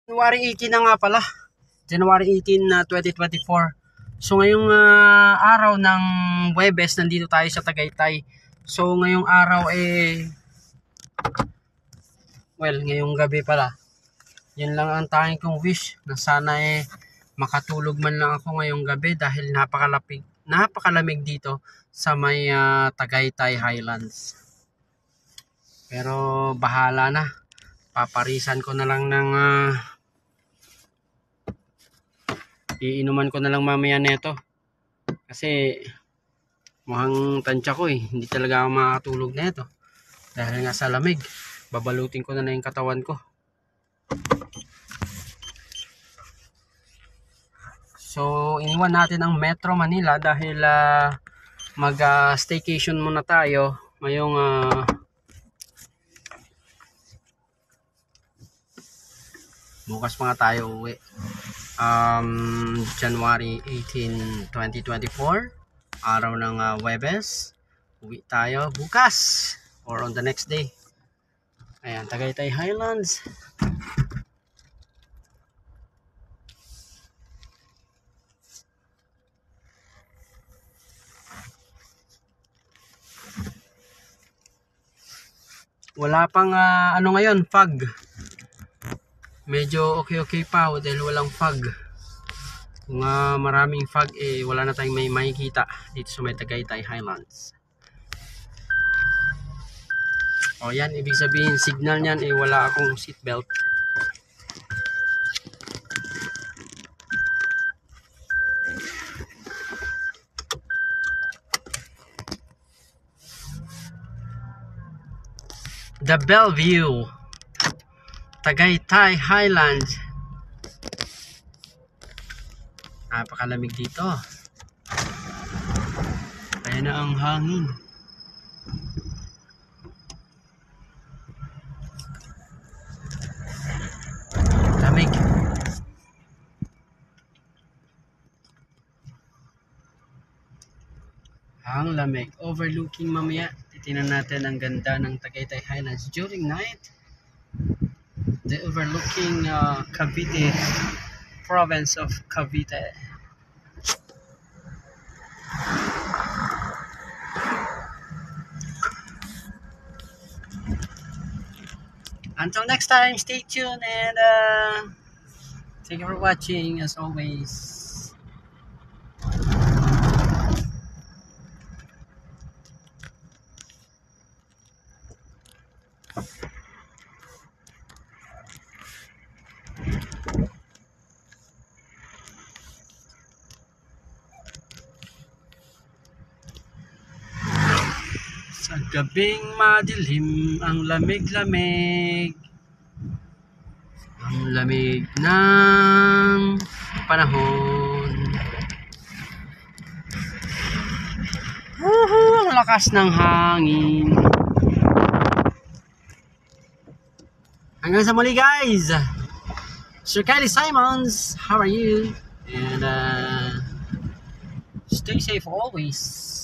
January 18 na nga pala. January 18 na 2024. So ngayong araw ng Huwebes, nandito tayo sa Tagaytay. So ngayong araw ngayong gabi pala. Yun lang ang tanging kong wish, na sana makatulog man lang ako ngayong gabi dahil napakalamig dito sa may Tagaytay Highlands. Pero bahala na. Paparisan ko na lang ng iinuman ko na lang mamaya neto. Kasi mukhang tansya ko hindi talaga ako makakatulog neto. Dahil nga sa lamig. Babalutin ko na yung katawan ko. So iniwan natin ang Metro Manila dahil mag-staycation muna tayo ngayong bukas pa nga tayo uwi. January 18, 2024, araw ng Huwebes. Uwi tayo bukas or on the next day. Ayan, Tagaytay Highlands. Wala pang ano ngayon, fog. Medyo okay pa dahil walang fog. Kung maraming fog wala na tayong may makikita dito sa may Tagaytay Highlands. O yan, ibig sabihin signal niyan wala akong seatbelt. The Bellevue, Tagaytay Highlands. Napakalamig dito. Kaya na ang hangin. Lamig. Ang lamig. Overlooking mamaya. Titingnan natin ang ganda ng Tagaytay Highlands during night. The overlooking Cavite, province of Cavite. Until next time, stay tuned and thank you for watching as always. Sa gabing madilim, ang lamig-lamig, ang lamig ng panahon. Ang lakas ng hangin. Hanggang sa muli guys, Sir Kylie Simons, how are you? And stay safe always.